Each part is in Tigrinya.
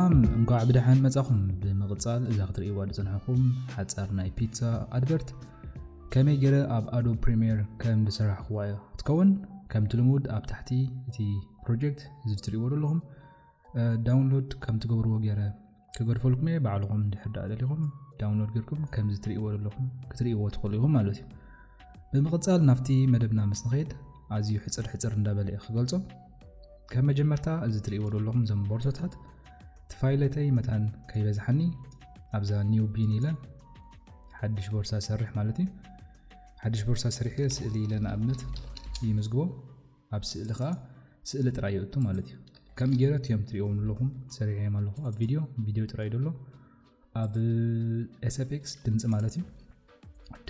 سلام እንኳዕ ብድሓን መጻኹም ብምቕጻል እዛ ክትርእይዋ ዝጸንሐኹም ሓጻር ናይ ፒዛ ኣድቨርት ከመይ ገይረ ኣብ ኣዶብ ፕሪሚየር ከም ዝሰራሕኽዋ ትከውን ከምቲ ልሙድ ኣብ ታሕቲ እቲ ፕሮጀክት ዝትርእይዎ ዘለኹም ዳውንሎድ ከም ትገብርዎ ገይረ ክገድፈልኩም ባዕልኹም ድሕር ዳኣደሊኹም ዳውንሎድ ጌርኩም ከም ዝትርእይዎ ዘለኹም ክትርእይዎ ትኽእሉ ኢኹም ማለት እዩ። ብምቕጻል ናፍቲ መደብና ምስ ንኸይድ ኣዝዩ ሕጽር እንዳበለ ክገልጾ ከም መጀመርታ እዚ ትርእይዎ ዘለኹም ዘም ቦርሳታት ፋይለተይ መታን ከይበዝሐኒ ኣብዛ ኒው ቢን ኢለ ሓድሽ ቦርሳ ሰርሕ ማለት እዩ። ሓድሽ ቦርሳ ሰሪሐ ስእሊ ኢለ ንኣብነት ይምዝግቦ ኣብ ስእሊ ከዓ ስእሊ ጥራይ ይእቱ ማለት እዩ። ከም ገይረት እዮም ትርእይዎም ዘለኹም ሰሪሐም ኣለኹ ኣብ ቪድዮ ጥራይ ደሎ ኣብ ኤስኤፍኤክስ ድምፂ ማለት እዩ።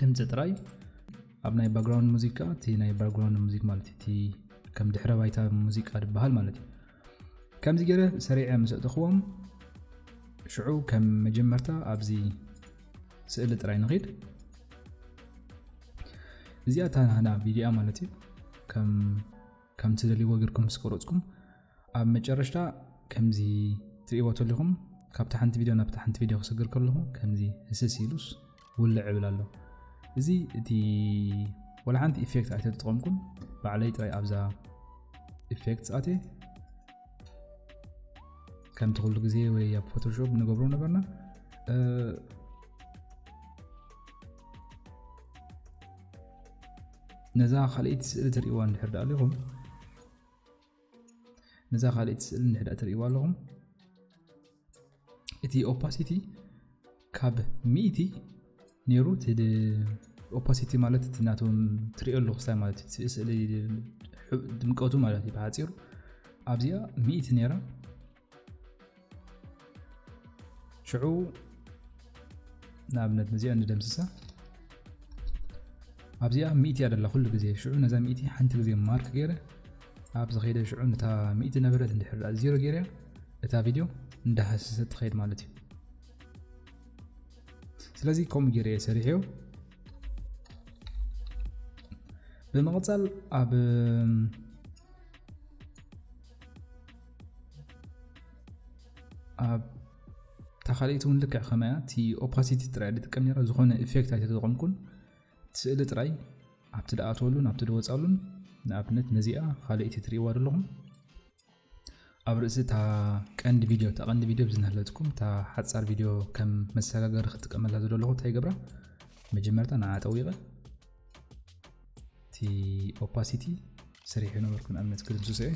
ድምፂ ጥራይ ኣብ ናይ ባክግራውንድ ሙዚቃ እቲ ናይ ባክግራውንድ ሙዚቃ ማለት እቲ ከም ድሕረ ባይታ ሙዚቃ ድበሃል ማለት እዩ። ከምዚ ገይረ ሰሪዐ ምስእትኽዎም ሽዑ ከም መጀመርታ ኣብዚ ስእሊ ጥራይ ንኸይድ እዚኣ ታና ቪድዮ ማለት እዩ። ከም ትደልይዎ ጌርኩም ስቀረጽኩም ኣብ መጨረሻ ከምዚ ትርእይዎ ተለኹም ካብታ ሓንቲ ቪድዮ ናብታ ሓንቲ ቪድዮ ክስግር ከለኹ ከምዚ ህስስ ኢሉስ ውልዕ ይብል ኣሎ። እዚ እቲ ወላ ሓንቲ ኢፌክት ኣይተጠቐምኩም ባዕለይ ጥራይ ኣብዛ ኢፌክት ኣቴ ከም ትኩሉ ግዜ ወይ ኣብ ፎቶሾፕ ንገብሮ ነበርና ነዛ ካልእቲ ስእሊ ትርእይዋ እንድሕር ዳኣለኹም ነዛ ካልእቲ ስእሊ እንድሕር ትርእይዋ ኣለኹም እቲ ኦፓሲቲ ካብ 100 ነይሩ እቲ ኦፓሲቲ ማለት እቲ ናቶም ትርእዩ ኣለኹ ሳይ ማለት እቲ ስእሊ ድምቀቱ ማለት እዩ ብሓፂሩ ኣብዚኣ 100 ነይራ ሽዑ ንኣብነት ነዚኣ እንደምስሳ ኣብዚኣ 100 ኣደላ ኩሉ ግዜ ሽዑ ነዛ 100 ሓንቲ ግዜ ማርክ ገይረ ኣብ ዝኸይደ ሽዑ ነታ 100 ነበረት እንድሕር ዜሮ ገይረ እታ ቪድዮ እንዳሃሰሰት ትኸይድ ማለት እዩ። ስለዚ ከምኡ ገይረ ሰሪሐዮ ብምቕጻል ኣብ ተኻሊት እውን ልክዕ ከመያ እቲ ኦፓሲቲ ጥራይ ልጥቀም ነራ ዝኾነ ኢፌክት ኣይተጠቐምኩን ስእሊ ጥራይ ኣብቲ ደኣተወሉን ኣብቲ ደወፃሉን ንኣብነት ነዚኣ ካልእቲ ትርእይዋ ዘለኹም ኣብ ርእሲ እታ ቀንዲ ቪድዮ ብዝነህለትኩም እታ ሓፃር ቪድዮ ከም መሰጋገሪ ክትጥቀመላ ዘለኹ እንታይ ገብራ መጀመርታ ንዓ ጠዊቐ እቲ ኦፓሲቲ ሰሪሕ ነበርኩ ንኣብነት ክድምስሶ እየ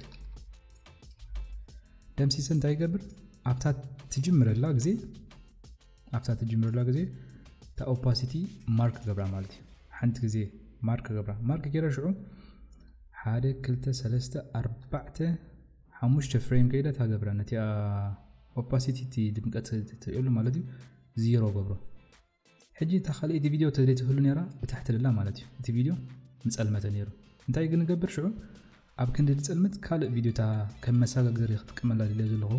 ደምሲሰ እንታይ ይገብር ኣብታ ትጅምረላ ግዜ እታ ኦፓሲቲ ማርክ ገብራ ማለት እዩ። ሓንቲ ግዜ ማርክ ገይረ ሽዑ 1 2 3 4 5 ፍሬም ከይዳ ታገብራ ነቲ ኦፓሲቲ ድምቀት ትርእሉ ማለት እዩ ዜሮ ገብሮ ሕጂ እታ ካልእቲ ቪድዮ ተደልይትህሉ ነራ ብታሕቲ ደላ ማለት እዩ። እቲ ቪድዮ ምጸልመተ ነይሩ እንታይ ግን ገብር ሽዑ ኣብ ክንዲ ዝጸልመት ካልእ ቪድዮታ ከም መሰጋገሪ ክትጥቀመላ ድልየ ዘለኹ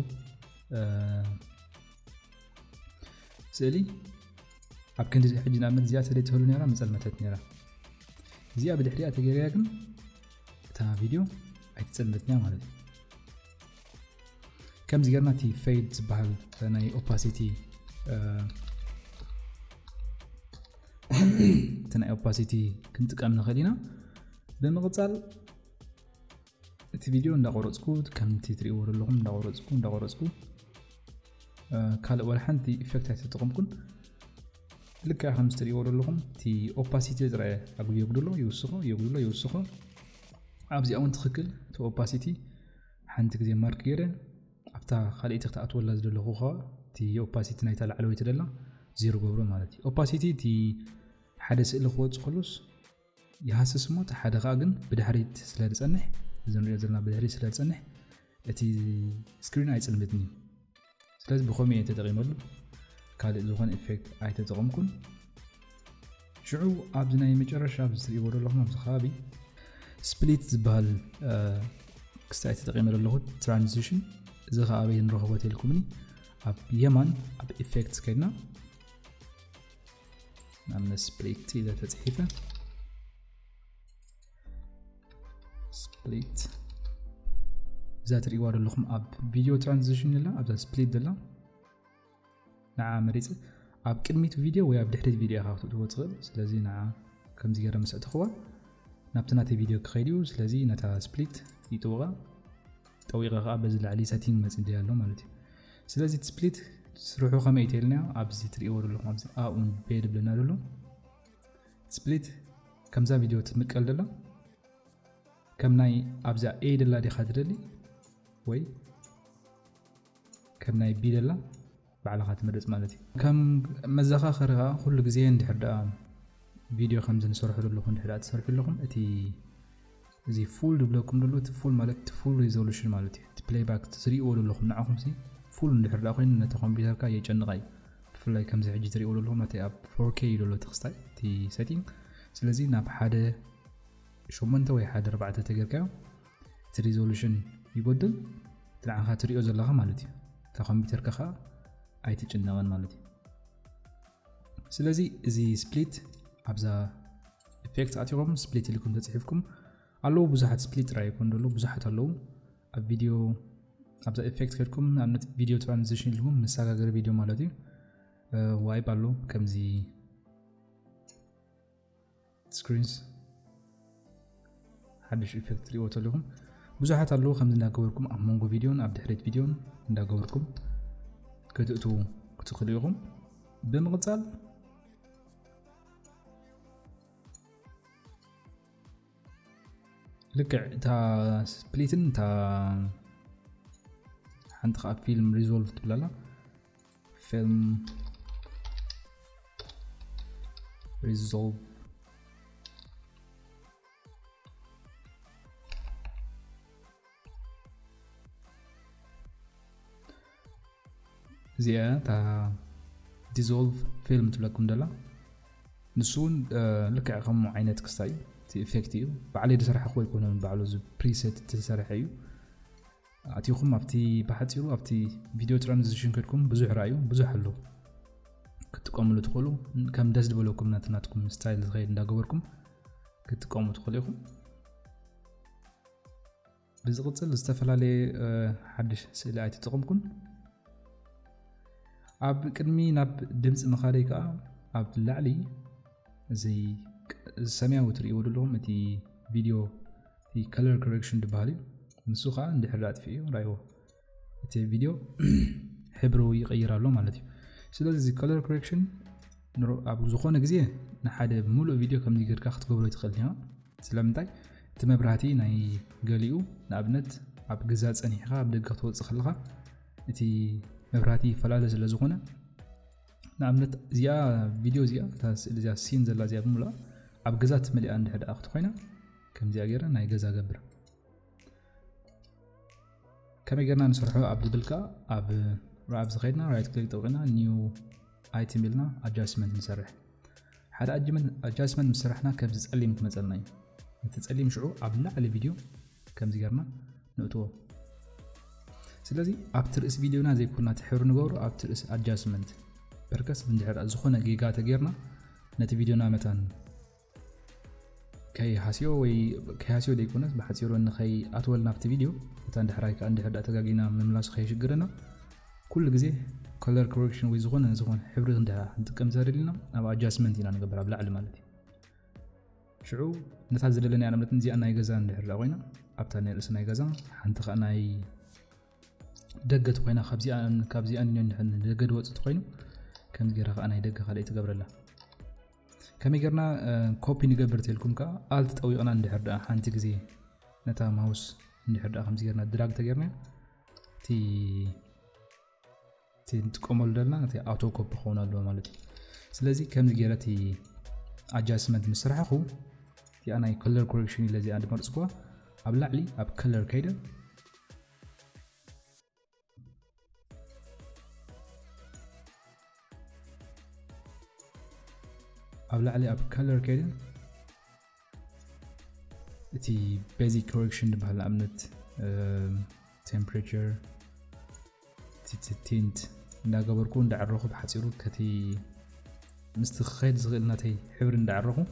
ስእሊ ኣብ ክንዲ ሕጂ ንኣብነት እዚኣ ተደልይትህሉ ነራ ምጸልመተት ነራ እዚኣ ብድሕሪኣ ተገይርያ ግን እታ ቪድዮ ኣይትጸልመትኛ ማለት እዩ። ከምዚ ጌርና እቲ ፌድ ዝበሃል ናይ ኦፓሲቲ ክንጥቀም ንኽእል ኢና። ብምቕጻል እቲ ቪድዮ እንዳቆረጽኩ ከምቲ ትርእይዎ ዘለኹም እንዳቆረጽኩ ካልእ ወላ ሓንቲ ኢፌክት ኣይተጠቐምኩን ልክዕ ከም ትርእይዎ ዘለኹም እቲ ኦፓሲቲ ጥራይ የጉድሎ ይውስኾ ኣብዚኣ እውን ትኽክል እቲ ኦፓሲቲ ሓንቲ ግዜ ማርክ ገይረ ኣብታ ካልእቲ ክትኣትወላ ዝደለኹ ከዓ እቲ ኦፓሲቲ ናይታ ላዕለወይቲ ደላ ዜሮ ገብሮ ማለት እዩ። ኦፓሲቲ እቲ ሓደ ስእሊ ክወፅእ ከሎስ ይሃስስ እሞ እቲ ሓደ ከዓ ግን ብድሕሪት ስለ ዝጸንሕ እዚ ንሪኦ ዘለና ብድሕሪት ስለ ዝጸንሕ እቲ ስክሪን ኣይጽልምትኒ እዩ። ስለዚ ብኸመይ እየ ተጠቒመሉ ካልእ ዝኾነ ኢፌክት ኣይተጠቐምኩን። ሽዑ ኣብዚ ናይ መጨረሻ ኣብዚ ትርእይዎ ዘለኹም ኣብዚ ከባቢ ስፕሊት ዝበሃል ክስታይ ተጠቒመ ዘለኹ ትራንዚሽን እዚ ከዓ ኣበይ ንረኽቦ ተልኩምኒ ኣብ የማን ኣብ ኢፌክትስ ከይድና ንኣብነት ስፕሊት ኢለ ተፅሒፈ ስፕሊት إذا تريوا لكم أب فيديو ترانزيشن لا أب سبليت دلا نعم مريض أب كلمة فيديو ويا بدحرة فيديو خاطر توصل سلازي نعم كم زيارة مسألة أخوة نبتناتي فيديو كخيريو سلازي نتا سبليت يتوغا تويغا بزل عليه ساتين مثل ديالو مالتي سلازي سبليت تروحوا خما يتيلنا أبزي تريوا لكم أبزي أون بيد بلنا له سبليت كم زا فيديو تمكال دلا كم ناي أبزا A دلا دي خاطر لي وي كم ناي B دلا بعلاقات مرز مالتي كم مزخا خرها كل جزء ندحر فيديو خمسة نصرح لكم ندحر تصرف لكم أتي زي فول دبلكم دلو تفول مالت فول ريزولوشن مالتي تبلاي باك تسري أول لكم نعكم سي فول ندحر لكم نتقوم بذلك يجن غاي فلاي كم زي حجي تري أول لكم نتي أب 4K دلو تخستاي تي سيتين سلازي ناب حدا شو منت وي حدا 4 تجركا تريزولوشن يبدل تلعن خاطر يوزر لها مالتي كمبيوتر كخا اي تجنون مالتي سلازي زي سبليت ابزا افكت اتيوم سبليت لكم تصحيفكم الو بزحت سبليت رايكم دلو بزحت الو فيديو ابزا افكت كلكم ان فيديو ترانزيشن لكم مساغر فيديو مالتي واي بالو كمزي سكرينز حدش افكت ريوت لكم بزحت الو خمس نداغوركم امونغو فيديون اب دحريت فيديون نداغوركم كتأتوا كتخليهم بمقتل لك تا سبليتن تا حنتخا فيلم ريزولف تبلالا فيلم ريزولف زي تا ديزولف فيلم تبلاكم دلا نسون لك عقم عينات كستاي تي افكتيف بعلي دسرح اخوي يكون من بعلو ز بريسيت تسرحيو اتيكم افتي بحثيرو افتي فيديو ترانزيشن كلكم بزح رايو بزح له كتقوموا تدخلوا كم داز دبلوكم ناتناتكم ستايل غير نداغوركم كتقوموا تدخلوا بزغصل استفلالي حدش سلايت تقومكم اب قدمي ناب دمص مخاريكا اب لعلي زي سمياوي تريو لهم تي فيديو تي كلر كوركشن دبالي نسوخا اندحرات فيه رايو تي فيديو حبرو يغيرالو مالتي سلازي كلر كوركشن نرو اب زخونه غزي نحد مولو فيديو كم ديغركاختغبرو تخليها سلامتاي تمبراتي ناي غليو نابنت اب غزا صنيخا اب دغ توص خلخا تي مبراتي فلالة زلزخونه نعملت زيا فيديو زيا تاس زيا سين زلا زيا بملا اب غزات ملي عند حد اخت خوينا كم زيا غير ناي غزا غبر كما قلنا نشرحو اب دبلكا اب رابز خيدنا رايت كليك طوقنا نيو ايتم لنا ادجستمنت نسرح حدا ادجستمنت مسرحنا كم زصلي متمصلنا متتصلي مشعو اب على فيديو كم زيرنا نوتو سلازي ابترس فيديونا زي كنا تحور نغور ابترس ادجستمنت بركس بندحر زخونه جيجا تغيرنا نت فيديونا متان كاي حاسيو وي كاسيو ديكونس بحاسيرو ان خي اتولنا في فيديو متان دحرايك عند حدا تغاغينا مملاس خي شغرنا كل غزي كلر كوركشن وي زخونه حبر انده نتقم زارلنا ابا ادجستمنت ينا نغبر بلعل مالتي شعو نتازللنا انا متن زي انا يغزا ندحر لاوينا ابتاني رسنا يغزا حنت خناي دغت خوينا خبزي ان كابزي ان نحن دغد وصت خوينو كم غير انا يدغ خالي تغبرلا كمي غيرنا كوبي نغبرت لكم كا الت طويقنا ندحر حنت غزي نتا ماوس ندحر خمس غيرنا دراج تغيرنا تي تقومل دلنا تي اوتو كوب خونالو مالتي سلازي كم غيرتي ادجستمنت مسرحو تي انا كلر كوركشن لازي عند مرسكو ابلعلي اب كلر كيدا ابلع عليه اب كلر كده تي بيزك كوركشن بحال امنت تمبريتشر تي تينت ناغبركو ندعرخو بحصيرو كتي مستخيل زغلنا تي حبر ندعرخو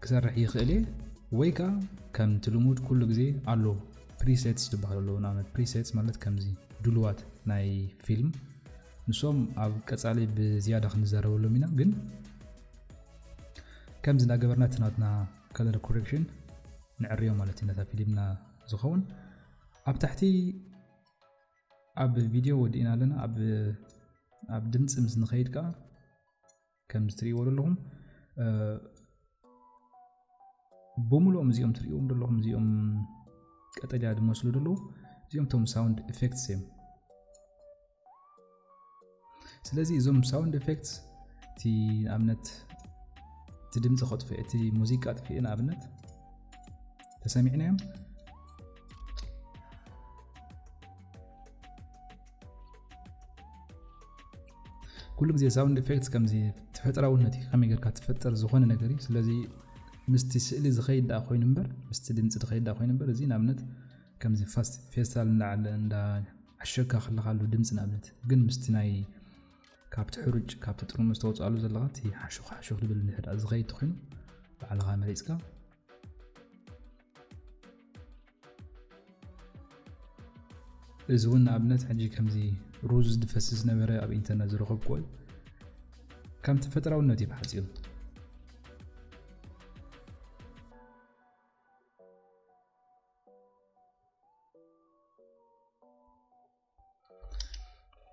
كسرح يخلي ويكا كم تلمود كل غزي الو presets ዝበሃሉ ናነት presets ማለት ከምዚ ድሉዋት ናይ ፊልም ንሶም ኣብ ቀጻሊ ብዝያዳ ክንዘረበሎም ኢና ግን ከምዚ እናገበርና ትናትና color correction ንዕርዮ ማለት ኢና ፊልምና ዝኸውን ኣብ ታሕቲ ኣብ ቪድዮ ወዲና ኣለና ኣብ ድምጽ ምስ ንኸይድ ከ ከም ትሪእዎ ኣለኹም ብሙሉኦም እዚኦም ትሪእዎም ዘለኹም እዚኦም ቀጠልያ ድመስሉ ደለው እዚኦም ቶም ሳውንድ ኢፌክትስ እዮም ስለዚ እዞም ሳውንድ ኢፌክትስ እቲ ንኣብነት እቲ ድምፂ ከጥፍእ እቲ ሙዚቃ ጥፍእ ንኣብነት ተሰሚዕናዮም كل ጊዜ ሳውንድ ኢፌክትስ ከምዚ ተፈጥራውነት ከመይ ጌርካ ትፈጥር ዝኾነ ነገር እዩ ስለዚ ምስቲ ስእሊ ዝኸይድ ዳ ኮይኑ እምበር ምስቲ ድምፂ ዝኸይድ ዳ ኮይኑ እምበር እዚ ንኣብነት ከምዚ ፋስት ፌስታል እንዳ ዓሸካ ከለኻሉ ድምፂ ንኣብነት ግን ምስቲ ናይ ካብቲ ሕሩጭ ካብቲ ጥርሙዝ ተወፅኣሉ ዘለኻ እቲ ሓሹኽ ድብል ንሕዳ ዝኸይድ ኮይኑ ባዕልኻ መሪፅካ እዚ እውን ንኣብነት ሕጂ ከምዚ ሩዝ ድፈስስ ነበረ ኣብ ኢንተርኔት ዝረኸብኩ ከም ተፈጥራውነት እዩ ብሓፂሩ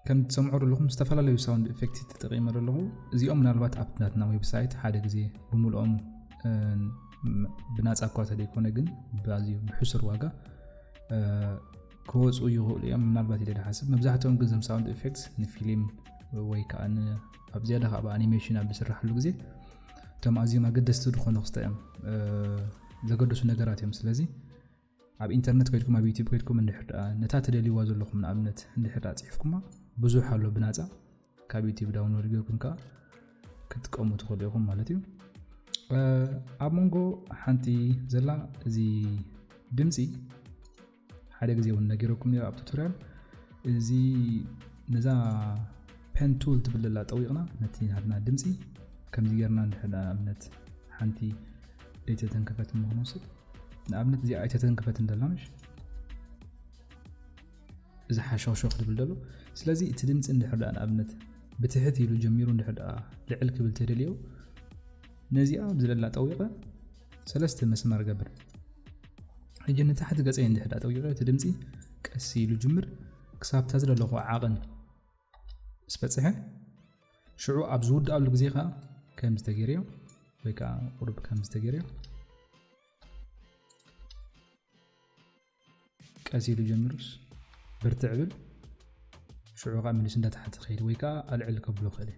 ከም ትሰምዑ ዘለኹም ዝተፈላለዩ ሳውንድ ኢፌክት ተጠቒመ ኣለኹ እዚኦም ምናልባት ኣብ ናትና ዌብሳይት ሓደ ግዜ ብሙሉኦም ብናፃ እኳ ተደይኮነ ግን ብኣዝዩ ብሕሱር ዋጋ ክወፁ ይኽእሉ እዮም ምናልባት ኢለ ሓስብ መብዛሕትኦም ግን ዞም ሳውንድ ኢፌክትስ ንፊልም ወይ ከዓ ኣብ ዝያዳ ካብ ኣኒሜሽን ኣብ ዝስራሕሉ ግዜ እቶም ኣዝዮም ኣገደስቲ ዝኾኑ ክስተዮም ዘገደሱ ነገራት እዮም ስለዚ ኣብ ኢንተርኔት ኮይድኩም ኣብ ዩቲዩብ ኮይድኩም እንድሕር ነታ ተደልይዋ ዘለኹም ንኣብነት እንድሕር ፅሒፍኩማ ብዙሕ ኣሎ ብናፃ ካብ ዩቲዩብ ዳውንሎድ ጌርኩም ከዓ ክትጥቀሙ ትኽእሉ ኢኹም ማለት እዩ ኣብ መንጎ ሓንቲ ዘላ እዚ ድምፂ ሓደ ጊዜ እውን ነጊረኩም ነይሩ ኣብ ቱቶሪያል እዚ ነዛ ፔን ቱል ትብለላ ጠዊቕና ነቲ ናትና ድምፂ ከምዚ ጌርና እንድሕር ኣብነት ሓንቲ ኣይተተንከፈት ምኽንወስድ ንኣብነት እዚ ኣይተተንከፈት እንደላምሽ እዚ ሓሾኽሾኽ ትብል ደሎ ስለዚ እቲ ድምፂ እንድሕር ንኣብነት ብትሕት ኢሉ ጀሚሩ እንድሕር ልዕል ክብል ተደልዮ ነዚኣ ብዝለላ ጠዊቐ ሰለስተ መስመር ገብር ሕጂ ንታሕቲ ገፀይ እንድሕር ጠዊቐ እቲ ድምፂ ቀስ ኢሉ ጅምር ክሳብ ተዝደለኹ ዓቕን ስበፅሐ ሽዑ ኣብ ዝውድኣሉ ግዜ ከዓ ከም ዝተገይርዮ ወይ ከዓ ቁርብ ከም ዝተገይርዮ ቀስ ኢሉ ጀምሩስ ብርትዕ ብል ሽዑ ከዓ ምልስ እንዳታሕቲ ኸይድ ወይ ከዓ ኣልዕል ከብሎ ኸእለ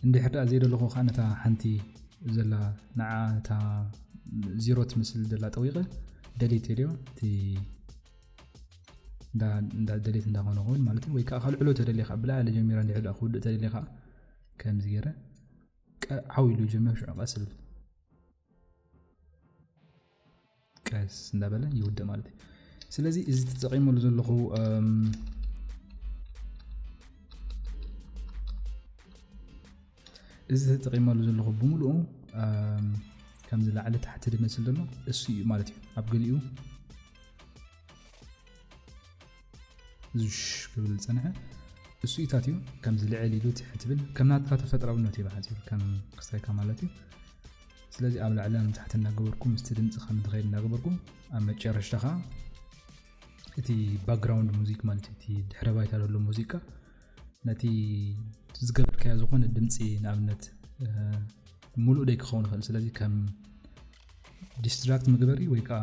እንድሕር ዘይደለኹ ከዓ ነታ ሓንቲ ዘላ ንዓ እታ ዚሮ ትምስል ዘላ ጠዊቐ ደሊት የልዮ እቲ ደሊት እንዳኾነ ኸውን ማለት ወይ ከዓ ካልዕሎ ተደሊኻ ብላዕሊ ጀሚራ እንድሕር ክውድእ ተደሊኻ ከምዚ ገይረ ዓዊሉ ጀመር ሽዑ ቀስ ብል ቀስ እንዳበለ ይውድእ ማለት እዩ ስለዚ እዚ ተጠቒመሉ ዘለኹ እዚ ተጠቒመሉ ዘለኹ ብሙሉኡ ከምዚ ላዕሊ ታሕቲ ድመስል ዘሎ እሱ እዩ ማለት እዩ ኣብ ገሊኡ ዝሽ ክብል ፀንሐ እሱ ኢታት እዩ ከምዚ ልዕል ኢሉ ትሕት ብል ከም ናትካ ተፈጥራውነት እዩ ብሓፂሩ ከም ክስታይካ ማለት እዩ ስለዚ ኣብ ላዕሊ ታሕቲ እናገበርኩም ምስቲ ድምፂ ከም ትኸይድ እናገበርኩም ኣብ መጨረሻ ከዓ እቲ ባክግራውንድ ሙዚክ ማለት እቲ ድሕረ ባይታ ዘሎ ሙዚቃ ነቲ ዝገበርካዮ ዝኾነ ድምፂ ንኣብነት ሙሉእ ደይ ክኸውን ይኽእል ስለዚ ከም ዲስትራክት ምግበሪ ወይ ከዓ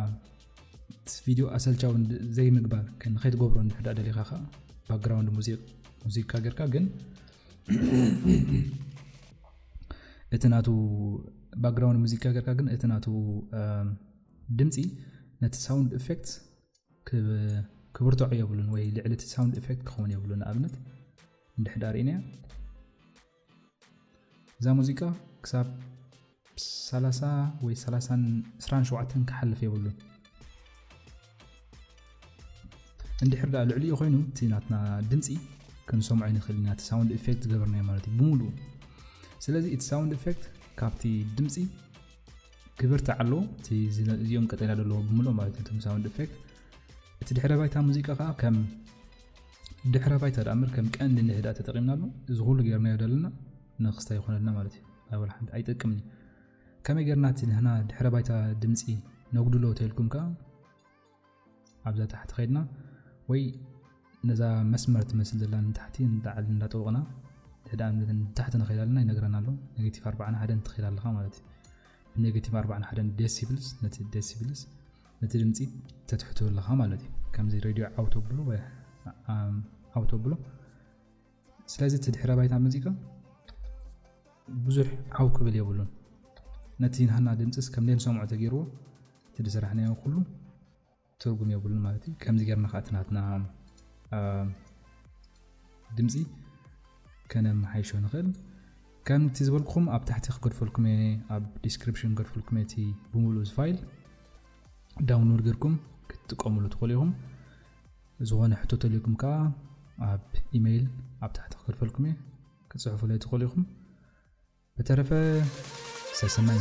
ቪድዮ ኣሰልቻው ዘይምግባር ከይትገብሮ እንድሕር ደሊኻ ከዓ ባክግራውንድ ሙዚቃ ጌርካ ግን እቲ ናቱ ባክግራውንድ ሙዚቃ ጌርካ ግን እቲ ናቱ ድምፂ ነቲ ሳውንድ ኢፌክትስ ክብርትዖ የብሉን ወይ ልዕሊ እቲ ሳውንድ ኢፌክት ክኸውን የብሉን ንኣብነት እንድሕር ርኢናያ እዛ ሙዚቃ ክሳብ 30 ወይ 27 ክሓልፍ የብሉን እንድሕር ልዕሊኡ ኮይኑ እቲ ናትና ድምፂ ክንሰምዖ ንኽእል ኢና እቲ ሳውንድ ኢፌክት ገበርናዮ ማለት እዩ ብሙሉእ ስለዚ እቲ ሳውንድ ኢፌክት ካብቲ ድምፂ كبرت علو تي زيوم قتيلا دلو بملو مالتي تم ساوند افكت تدحر بايتا موسيقى كم دحر بايتا دامر كم كان دي نهدا تتقيمنا له زغول غيرنا يدلنا نخستا يخوننا مالتي اول حد ايتقمني كما غيرناتي هنا دحر بايتا دمصي نغدلو تلكم كا ابزا تحت خيدنا وي نزا مسمر تمثل لنا تحتين دعل ندطوقنا هدام تحت نخيلالنا ينغرنا له نيجاتيف 4 حدن تخيلال لها مالتي نيجاتيف 4 حدن ديسيبلز نتي ديسيبلز نتي دمصي تتحتو لها مالتي كم زي راديو اوتو بلو اوتو بلو سلازي تدحر بايتا موسيقى بزح عوك بل يبلون نتي هنا دمصس كم لين سمعوا تغيرو تدسرحنا كله ترغم يبلون مالتي كم زي غيرنا خاتناتنا دمصي كان محيشو نخل كم تزبلكم اب تحت غرفلكم اب ديسكريبشن غرفلكم تي بمولوز فايل داونلود غيركم كتقوموا تقوليهم زغون حطوت لكم كا اب ايميل اب تحت غرفلكم كتصحفوا لي تقوليهم بتعرف سسمعي